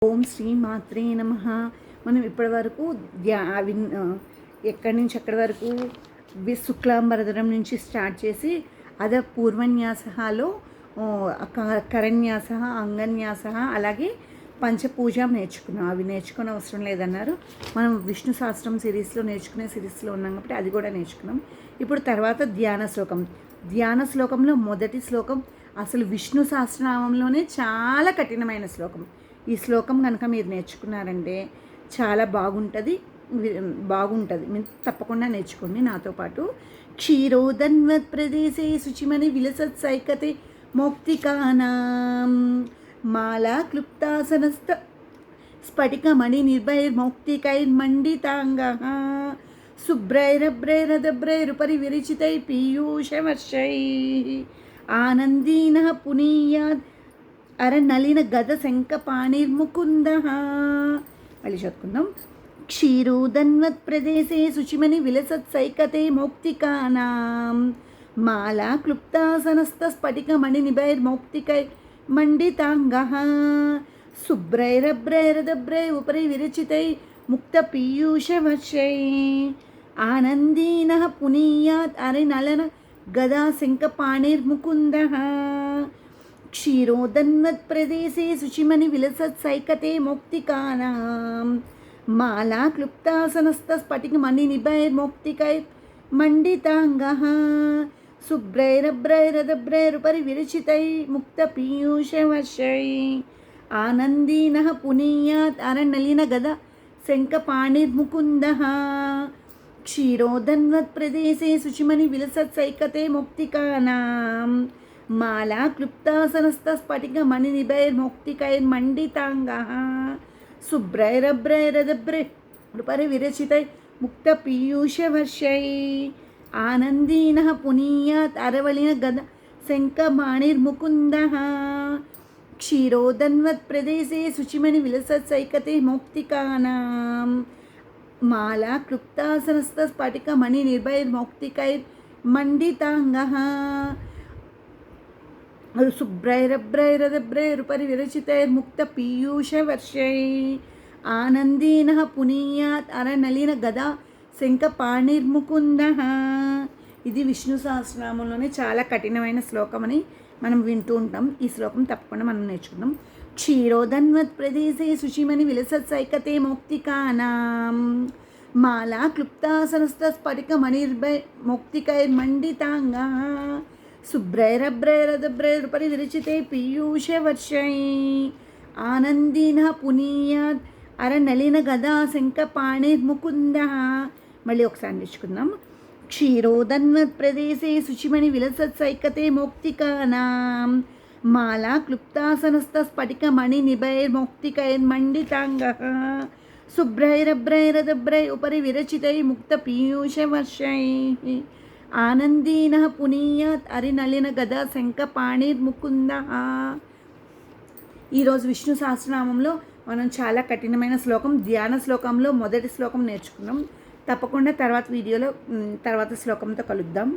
ఓం శ్రీ మాత్రే నమః. మనం ఇప్పటి వరకు ఎక్కడి నుంచి ఎక్కడి వరకు శుక్లాంబరధరం నుంచి స్టార్ట్ చేసి పూర్వన్యాసలో కరన్యాస, అంగన్యాస, అలాగే పంచపూజ నేర్చుకున్నాం. అవి నేర్చుకునే అవసరం లేదన్నారు. మనం విష్ణు సహస్రం సిరీస్లో నేర్చుకునే సిరీస్లో ఉన్నాం కాబట్టి అది కూడా నేర్చుకున్నాం. ఇప్పుడు తర్వాత ధ్యాన శ్లోకంలో మొదటి శ్లోకం అసలు విష్ణు సహస్రనామంలోనే చాలా కఠినమైన శ్లోకం. ఈ శ్లోకం కనుక మీరు నేర్చుకున్నారంటే చాలా బాగుంటుంది. మీరు తప్పకుండా నేర్చుకోండి నాతో పాటు. క్షీరోదన్వత్ ప్రదేశే శుచిమని విలసత్ సైకతే మౌక్తికానాం మాలా క్లుప్తాసనస్థ స్ఫటికమణి నిర్భైర్మౌక్తికైర్మండితాంగః శుభ్రైరభ్రైరదభ్రైరుపరి విరచితై పీయూషవర్షై ఆనందీనః పునీయాద్ అరనలిన గద శంఖపాణిర్ముకుందః. మళ్ళీ చదువుకుందాం. క్షీరోదన్వత్ ప్రదేశే శుచిమని విలసత్ సైకతే మౌక్తికానాం మాలా క్లుప్తాసనస్థ స్ఫటికమణి నిభైర్మౌక్తికై మండితాంగః శుభ్రైరభ్రైరదభ్రై ఉపరి విరచితై ముక్త పీయూషవర్షై ఆనందీనః పునీయాత్ అరనలన గదా శంఖపాణిర్ముకుందః. క్షీరోదన్వత్ ప్రదేశే శుచిమని విలసత్ సైకతే మౌక్తికానాం మాలా క్లుప్తాసనస్థ స్ఫటికమణి నిభైర్మౌక్తికై మండితాంగః శుభ్రైరభ్రైరదభ్రైరుపరి విరచితై ముక్త పీయూషవర్షై ఆనందీనః పునీయాత్ అరనలిన గద శంఖపాణిర్ముకుందః. క్షీరోదన్వత్ ప్రదేశే శుచిమని విలసత్ సైకతే మౌక్తికానాం మాలా క్లుప్తాసనస్థ స్ఫటికమణి నిభైర్మౌక్తికైర్మండితాంగః శుభ్రైరభ్రైరదభ్రైరుపరి విరచితై ముక్త పీయూషవర్షై ఆనందీనః పునీయాత్ అరవలిన గద శంఖపాణిర్ముకుందః. క్షీరోదన్వత్ ప్రదేశే శుచిమని విలసత్ సైకతే మౌక్తికానాం మాలా క్లుప్తాసనస్థ స్ఫటికమణి నిర్భైర్మౌక్తికైర్మండితాంగః శుభ్రైరభ్రైరదభ్రైరుపరి విరచితైర్ముక్త పీయూషవర్షై ఆనందీనః పునీయాత్ అరనలిన గదా శంఖపాణిర్ముకుందః. ఇది విష్ణు సహస్రనామంలోనే చాలా కఠినమైన శ్లోకం అని మనం వింటూ ఉంటాం. ఈ శ్లోకం తప్పకుండా మనం నేర్చుకుందాం. క్షీరోదన్వత్ ప్రదేశే శుచిమని విలసత్ సైకతే మౌక్తికానాం మాలా క్లుప్తాసనస్థ స్ఫటికమణిర్భైర్మౌక్తికైర్మండితాంగః శుభ్రైరభ్రైరదభ్రైరుపరి విరచితే పీయూషవర్షై ఆనందీనః పునీయాత్ అరనలిన గదా శంఖపాణిర్ముకుందః. మళ్ళీ ఒకసారి నేర్చుకుందాం. క్షీరోదన్వత్ ప్రదేశే శుచిమని విలసత్ సైకతే మౌక్తికానాం మాలా క్లుప్తాసనస్థ స్ఫటికమణి నిభైర్మౌక్తికైర్మండితాంగః శుభ్రైరభ్రైరదభ్రై ఉపరి విరచితై ముక్త పీయూషవర్షై ఆనందీనః పునీయాత్ అరనలిన గదా శంఖపాణిర్ముకుందః. ఈరోజు విష్ణు సహస్రనామంలో మనం చాలా కఠినమైన శ్లోకం ధ్యాన శ్లోకంలో మొదటి శ్లోకం నేర్చుకున్నాం. తప్పకుండా తర్వాత వీడియోలో తర్వాత శ్లోకంతో కలుద్దాం.